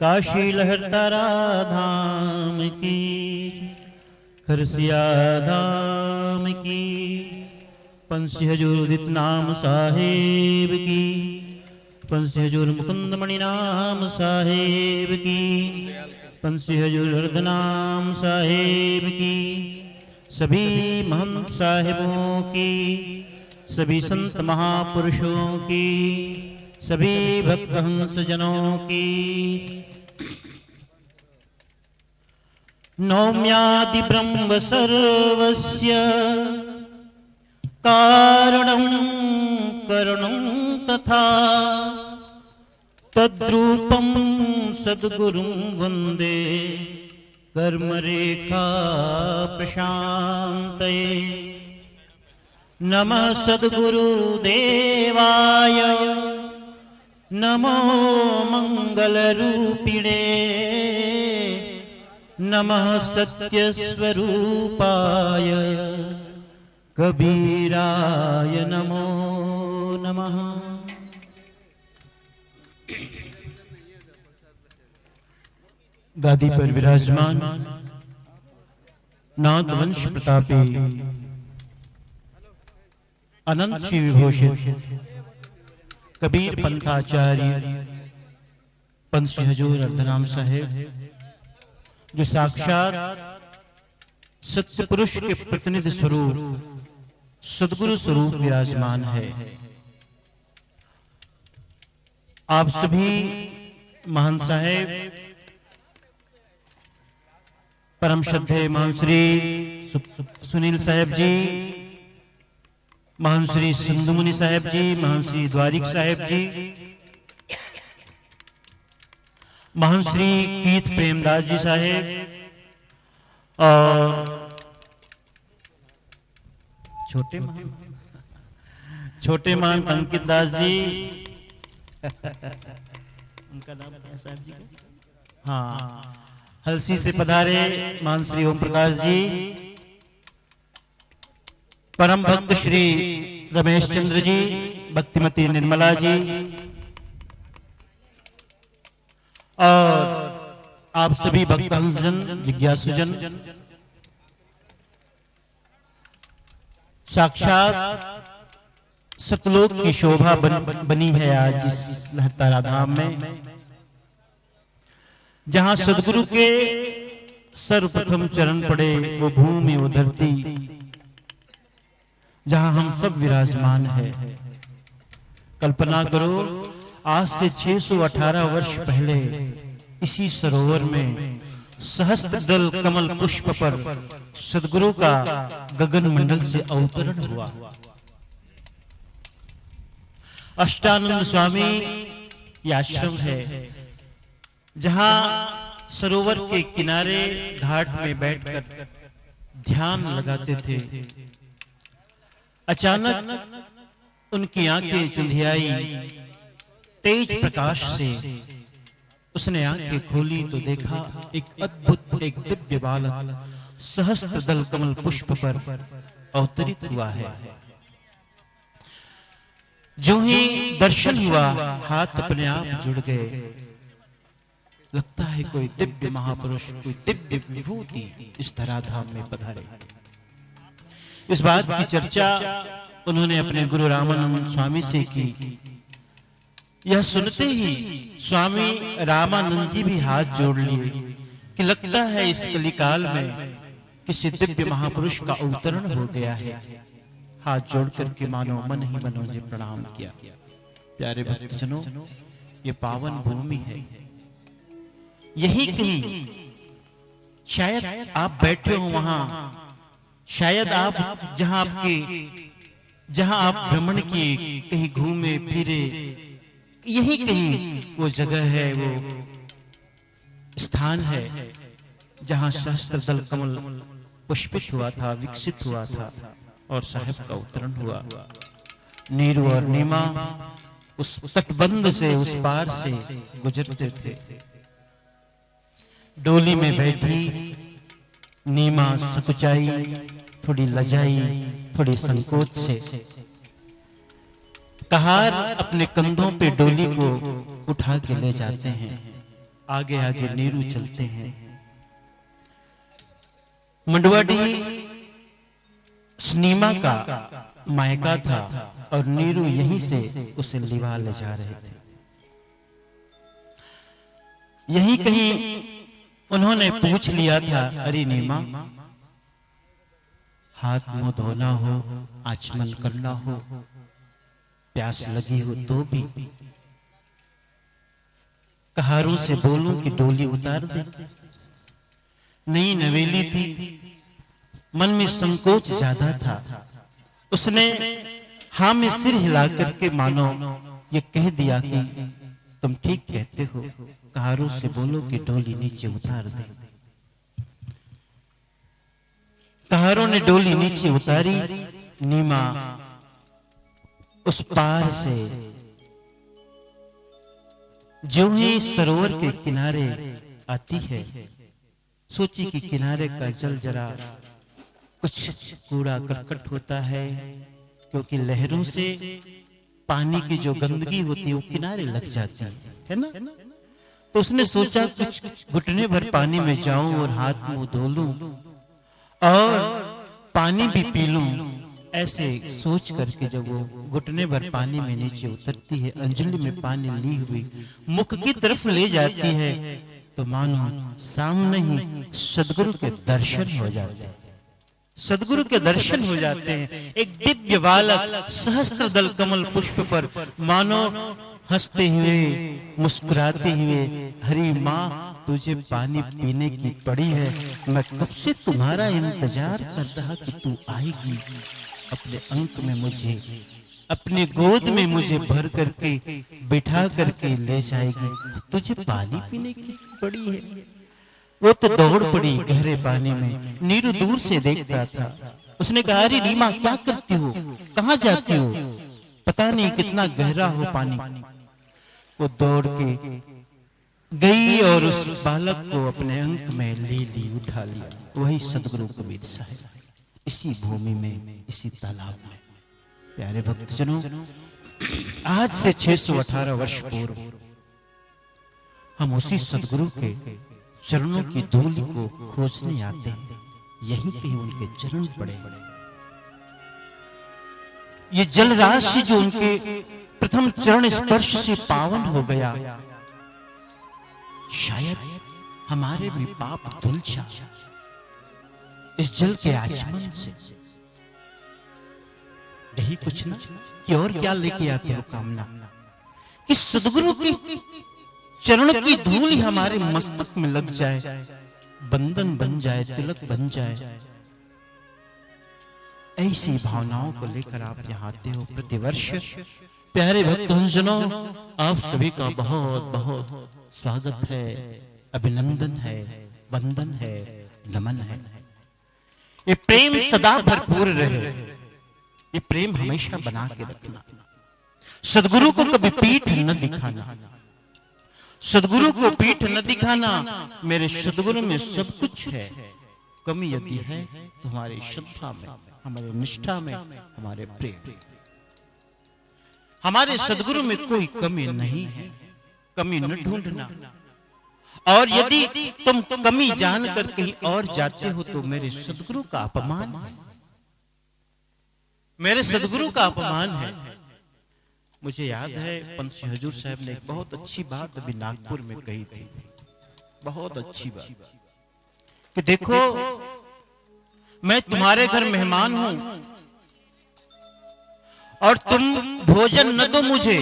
काशी लहर तारा धाम की, खरसिया धाम की, पंसी हजूर उदित नाम साहेब की, पंसी हजूर मुकुंद मणि नाम साहेब की, पंसी हजूर अर्धनाम साहेब की, सभी महंत साहिबों की, सभी संत महापुरुषों की, सभी भक्त हंस जनों की। नौम्यादि ब्रह्म सर्वस्य कारणं करणं तथा तद्रूपं सद्गुरुं वन्दे कर्मरेखा प्रशान्तये। नमः सद्गुरुदेवाय, नमो मंगलरूपिणे, नमः सत्यस्वरूपाय कबीराय नमो नमः। गादी पर विराजमान नाथ वंश प्रतापी अनंत श्री विभूषित कबीर पंथाचार्य पंथी हजूर अर्धनाम साहेब, जो साक्षात सत्य पुरुष के प्रतिनिधि स्वरूप सदगुरु स्वरूप विराजमान है। आप सभी महान साहेब, परम श्रद्धेय महान श्री सुनील साहेब जी, महान श्री सिंधु मुनि साहेब जी, महान श्री द्वारिक साहेब जी, महान श्री कीथ प्रेमदास जी साहेब और छोटे महान अंकित दास जी, उनका नाम क्या साहब जी का? हाँ, हलसी से पधारे महान श्री ओम प्रकाश जी, परम भक्त श्री रमेश चंद्र जी, भक्तिमती निर्मला जी और आप सभी भक्तजन जिज्ञासुजन, साक्षात सतलोक की शोभा बनी है आज इस लहरतारा धाम में, जहां सदगुरु के सर्वप्रथम चरण पड़े, वो भूमि वो धरती जहां हम सब विराजमान है। कल्पना करो, आज से 618 वर्ष पहले इसी सरोवर में सहस्त्र दल कमल पुष्प पर सदगुरु का गगन मंडल से अवतरण हुआ। अष्टानंद स्वामी ये आश्रम है, जहां सरोवर के किनारे घाट में बैठकर ध्यान लगाते थे। अचानक उनकी आंखें चुंधियाई, तेज प्रकाश से उसने आंखें खोली तो देखा एक अद्भुत, एक दिव्य बालक सहस्त्र दल कमल पुष्प पर अवतरित हुआ है। जो ही दर्शन हुआ, हाथ अपने आप जुड़ गए। लगता है कोई दिव्य महापुरुष, कोई दिव्य विभूति इस धराधाम में पधारे। इस बात की चर्चा उन्होंने अपने गुरु रामानंद स्वामी से की। यह सुनते ही स्वामी रामानंद जी भी हाथ जोड़ लिए कि लगता है इस कलिकाल में किसी दिव्य महापुरुष का अवतरण हो गया है। हाथ जोड़ करके मानो मन ही मनो जी प्रणाम किया। प्यारे भक्तजनों, ये पावन भूमि है। यही कहीं शायद आप बैठे हो, वहां शायद आप जहां आप भ्रमण किए, कहीं घूमे फिरे, यही कहीं वो जगह है, वो स्थान है जहां सहस्त्र दल कमल पुष्पित हुआ था, विकसित हुआ था और साहेब का अवतरण हुआ। नीरू और नीमा उस तटबंध से, उस पार से गुजरते थे। डोली में बैठी नीमा सकुचाई, थोड़ी लजाई, थोड़ी संकोच से। कहार अपने कंधों पे डोली को उठा के ले जाते हैं। आगे आगे नीरू चलते हैं। मंडवाडी स्नीमा का मायका था और नीरू यहीं से उसे लिवा ले जा रहे थे। यहीं कहीं उन्होंने पूछ लिया था, अरे नीमा, हाथ मुंह धोना हो, आचमन करना हो, प्यास लगी हो तो भी कहारों से बोलूं कि डोली उतार दे। नई नवेली थी, मन में संकोच ज्यादा था। उसने हाँ में सिर हिला करके मानो ये कह दिया कि तुम ठीक कहते हो, कहारों से बोलो कि डोली नीचे उतार दे। कहारों ने डोली नीचे उतारी। नीमा उस पार से जो ही सरोवर के किनारे आती है, सोची कि किनारे का जल जरा कुछ कूड़ा करकट होता है, क्योंकि लहरों से पानी की जो गंदगी होती है वो किनारे लग जाती है ना। तो उसने सोचा कुछ घुटने भर पानी में जाऊं और हाथ मुंह धो लूं और पानी भी पी लूं। ऐसे सोच करके जब वो घुटने भर पानी में नीचे उतरती है, अंजलि में पानी ली हुई मुख की तरफ ले जाती है, तो मानो सामने ही सदगुरु के दर्शन हो जाते हैं। सदगुरु के दर्शन हो जाते हैं। एक दिव्य बालक सहस्त्र दल कमल पुष्प पर मानो हंसते हुए मुस्कुराते हुए, हरी माँ तुझे पानी पीने की पड़ी है, मैं कब से तुम्हारा इंतजार कर रहा कि तू आएगी, अपने अंक में मुझे, अपने गोद में मुझे भर करके बिठा करके ले जाएगी, तुझे पानी पीने की पड़ी है। वो तो दौड़ पड़ी गहरे पानी में। नीरू दूर से देखता था। उसने कहा, अरे रीमा क्या करती हो, कहाँ जाती हो, पता नहीं कितना गहरा हो पानी। वो दौड़ के गई और उस बालक को अपने अंक में ली उठा लिया। वही सदगुरु कबीर साहब, इसी भूमि में, इसी तालाब में। प्यारे भक्तजनों, आज से 618 वर्ष पूर्व हम उसी सदगुरु के चरणों की धूल को खोजने आते हैं। यहीं कहीं उनके चरण पड़े। ये जल राशि जो उनके प्रथम चरण स्पर्श से पावन हो गया, शायद हमारे भी पाप धुल जाए इस जल के आचमन से। यही कुछ ना कि और क्या लेके आते हो कामना, कि सदगुरु की चरण की धूल ही हमारे मस्तक में लग जाए, बंधन बन जाए, तिलक बन जाए। ऐसी भावनाओं को लेकर आप यहाँ आते हो प्रतिवर्ष। प्यारे भक्तजनों, आप सभी का बहुत बहुत स्वागत है, अभिनंदन है, वंदन है, नमन है। ये प्रेम सदा भरपूर रहे, ये प्रेम हमेशा बना के रखना। सदगुरु को कभी पीठ न दिखाना, सदगुरु को पीठ न दिखाना। मेरे सदगुरु में सब कुछ है, कमी यदि है तो हमारी श्रद्धा में, हमारे निष्ठा में, हमारे प्रेम। हमारे सदगुरु में कोई कमी नहीं है, कमी न ढूंढना। और यदि तुम कमी जानकर कहीं और जाते हो तो मेरे सदगुरु का अपमान है, मेरे सदगुरु का अपमान है। मुझे याद है पंत श्री हजूर साहब ने एक बहुत अच्छी बात अभी नागपुर में कही थी, बहुत अच्छी बात, कि देखो मैं तुम्हारे घर मेहमान हूं और तुम भोजन न दो मुझे,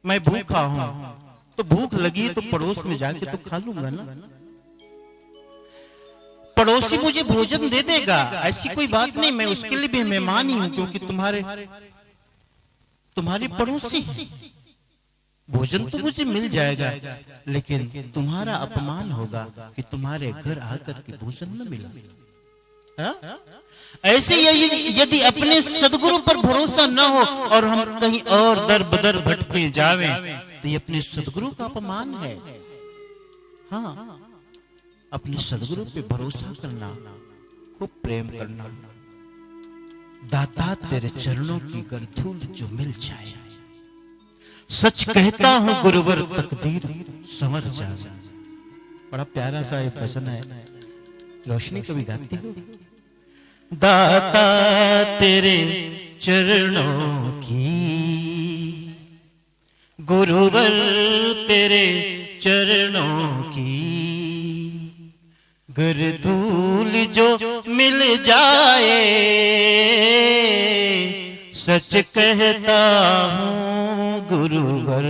मैं भूखा हूं, तो भूख लगी तो पड़ोस में जाके तो खा लूंगा ना, पड़ोसी मुझे भोजन दे देगा, ऐसी कोई बात नहीं, मैं उसके लिए भी मेहमान ही हूं, क्योंकि तुम्हारे पड़ोसी हैं। भोजन तो मुझे मिल जाएगा, लेकिन तुम्हारा अपमान होगा कि तुम्हारे घर आकर के भोजन न मिला। ऐसे यदि अपने सदगुरु पर भरोसा न हो और हम कहीं और दर बदर भटके जावें, तो ये अपने सदगुरु का अपमान है। हाँ, अपने सदगुरु पे भरोसा करना, खूब प्रेम करना। दाता तेरे चरणों की गर्धूल जो मिल जाए, सच कहता हूं गुरुवर तकदीर संवर जावे। बड़ा प्यारा सा एक भजन है, रोशनी कभी गाती हो। दाता तेरे चरणों की, गुरुवर तेरे चरणों की, गर धूल जो मिल जाए, सच कहता हूं गुरुवर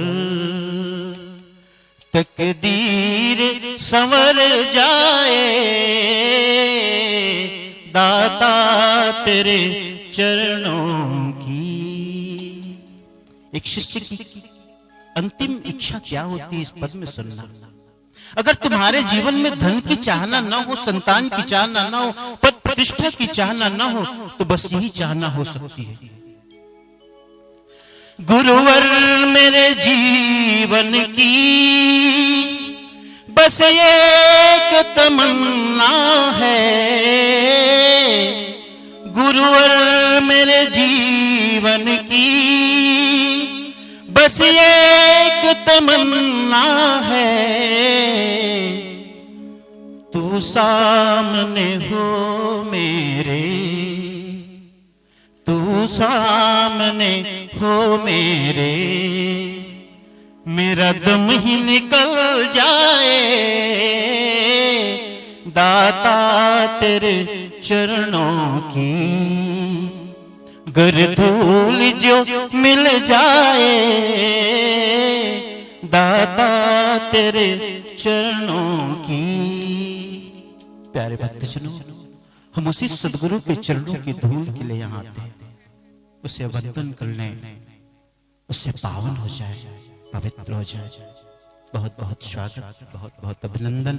तकदीर संवर जाए। दाता तेरे चरणों की। एक शिष्य की अंतिम इच्छा क्या होती है, इस पद में सुनना। अगर तुम्हारे जीवन में धन की चाहना न हो, संतान की चाहना न हो, पद प्रतिष्ठा की चाहना न हो, तो बस यही चाहना हो सकती है। गुरुवर मेरे जीवन की बस एक तमन्ना है, गुरुवर मेरे जीवन की बस एक तमन्ना है, तू सामने हो मेरे, तू सामने हो मेरे, मेरा दम ही निकल जाए। दाता तेरे चरणों की, गर धूल जो मिल जाए, दाता तेरे चरणों की। प्यारे भक्तजनों, हम उसी सदगुरु के चरणों की धूल के लिए यहाँ आते हैं, उसे वंदन कर लें, उससे पावन हो जाए, पवित्र हो जाए। बहुत बहुत स्वागत, बहुत बहुत अभिनंदन,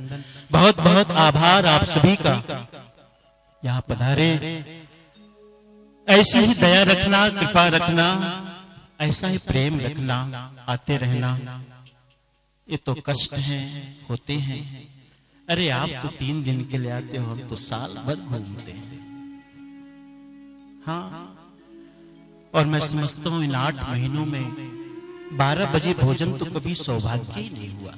बहुत बहुत आभार आप सभी का यहाँ पधारे। ऐसी ही दया रखना, कृपा रखना, ऐसा ही प्रेम रखना, आते रहना। ये तो कष्ट हैं, होते हैं। अरे आप तो 3 दिन के लिए आते हो, हम तो साल भर घूमते हैं। हाँ, और मैं समझता हूं इन 8 महीनों में 12 बजे भोजन तो कभी सौभाग्य ही नहीं हुआ।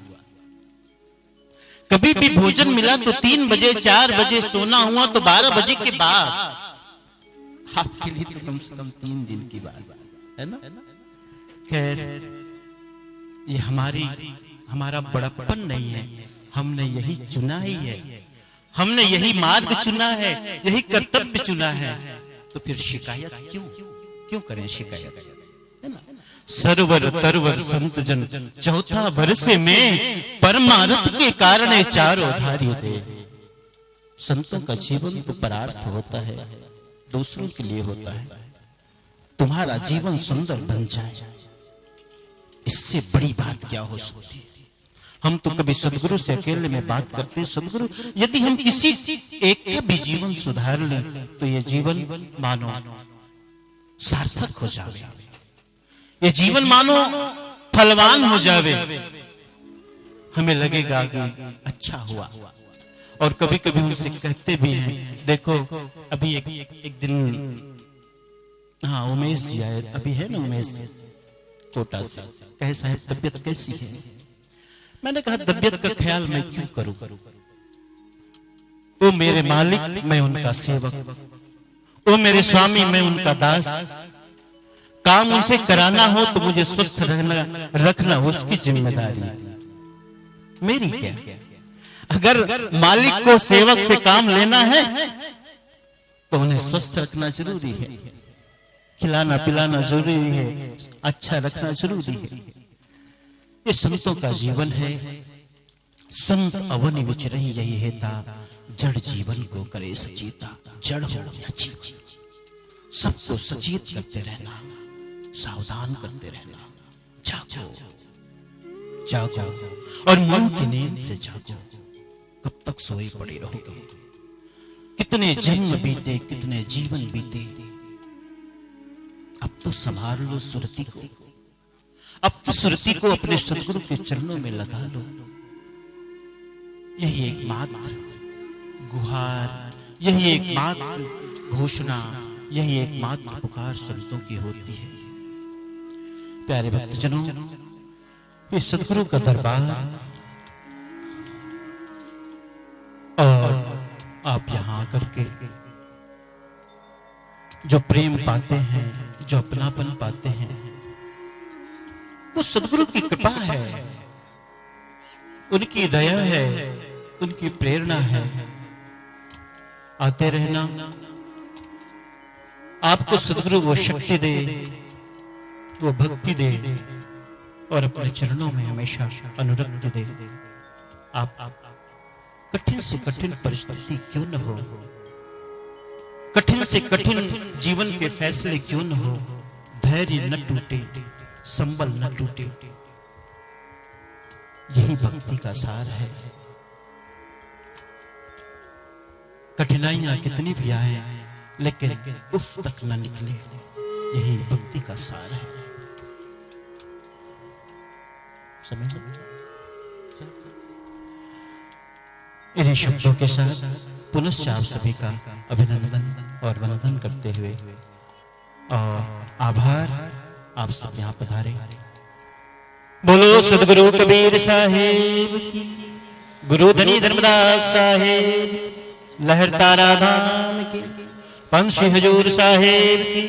कभी भी भोजन मिला तो 3 बजे 4 बजे, सोना हुआ तो 12 बजे के बाद। आपके लिए तो कम से कम 3 दिन की बात है ना। खैर, ये हमारा बड़प्पन नहीं है, हमने यही चुना ही है, हमने यही मार्ग चुना है, यही कर्तव्य चुना है। तो फिर शिकायत क्यों करें शिकायत, है ना। सरवर तरवर संत जन चौथा बरसे में, परमार्थ के कारण चारों धार्य दे। संतों का जीवन तो परार्थ होता है, दूसरों के लिए होता है। तुम्हारा जीवन सुंदर बन जाए, इससे बड़ी बात क्या हो सकती है। हम तो कभी सदगुरु से अकेले में बात करते हैं, सदगुरु यदि हम किसी एक का भी जीवन सुधार लें तो ये जीवन मानो सार्थक हो जावे, ये जीवन मानो फलवान हो जावे, हमें लगेगा कि अच्छा हुआ। और कभी कभी उनसे कहते भी हैं, देखो अभी एक दिन, हाँ उमेश जी आए, अभी है ना उमेश कोटा से, कहे साहब तबीयत कैसी है। मैंने कहा तबीयत का ख्याल मैं क्यों करूं, वो मेरे मालिक, मैं उनका सेवक, वो मेरे स्वामी, मैं उनका दास। काम उनसे कराना हो तो मुझे स्वस्थ रखना उसकी जिम्मेदारी, मेरी क्या। अगर मालिक को सेवक से काम लेना है तो उन्हें स्वस्थ रखना जरूरी है, खिलाना पिलाना जरूरी है, अच्छा रखना जरूरी है। ये संतों का जीवन है। संत अवनि विचरहि यही हेता, जड़ जीवन को करे सचेता। जड़ हो या चेत, सबको सचेत करते रहना, सावधान करते रहना। जागो जागो और मन की नींद से जागो। कब तक सोए पड़े रहोगे। कितने जन्म बीते, कितने जीवन बीते। अब तो संभाल लो सुरती को, अब तो सुरती को अपने सदगुरु के चरणों में लगा लो। यही एकमात्र गुहार, यही एकमात्र घोषणा, यही एकमात्र पुकार संतों की होती है। प्यारे भक्तजनों, इस सदगुरु का दरबार और आप यहां आकर के जो प्रेम पाते हैं, जो अपनापन पाते हैं, वो सदगुरु की कृपा है, उनकी दया है, उनकी प्रेरणा है। आते रहना, आपको सदगुरु वो शक्ति दे, वो भक्ति दे और अपने चरणों में हमेशा अनुरक्ति दे। आप कठिन से कठिन परिस्थिति क्यों न हो, कठिन से कठिन जीवन के फैसले क्यों न हो, धैर्य न टूटे, संबल न टूटे। यही भक्ति का सार है। कठिनाइयां कितनी भी आए लेकिन उफ तक न निकले, यही भक्ति का सार है। समझ? इन्हीं शब्दों के साथ पुनश्च आप सभी का अभिनंदन और वंदन करते हुए और आभार, आप सब यहाँ पधारे। बोलो सदगुरु कबीर साहिब की, गुरु धनी धर्मदास साहिब, लहर तारा धाम की, पंछी हजूर साहिब की।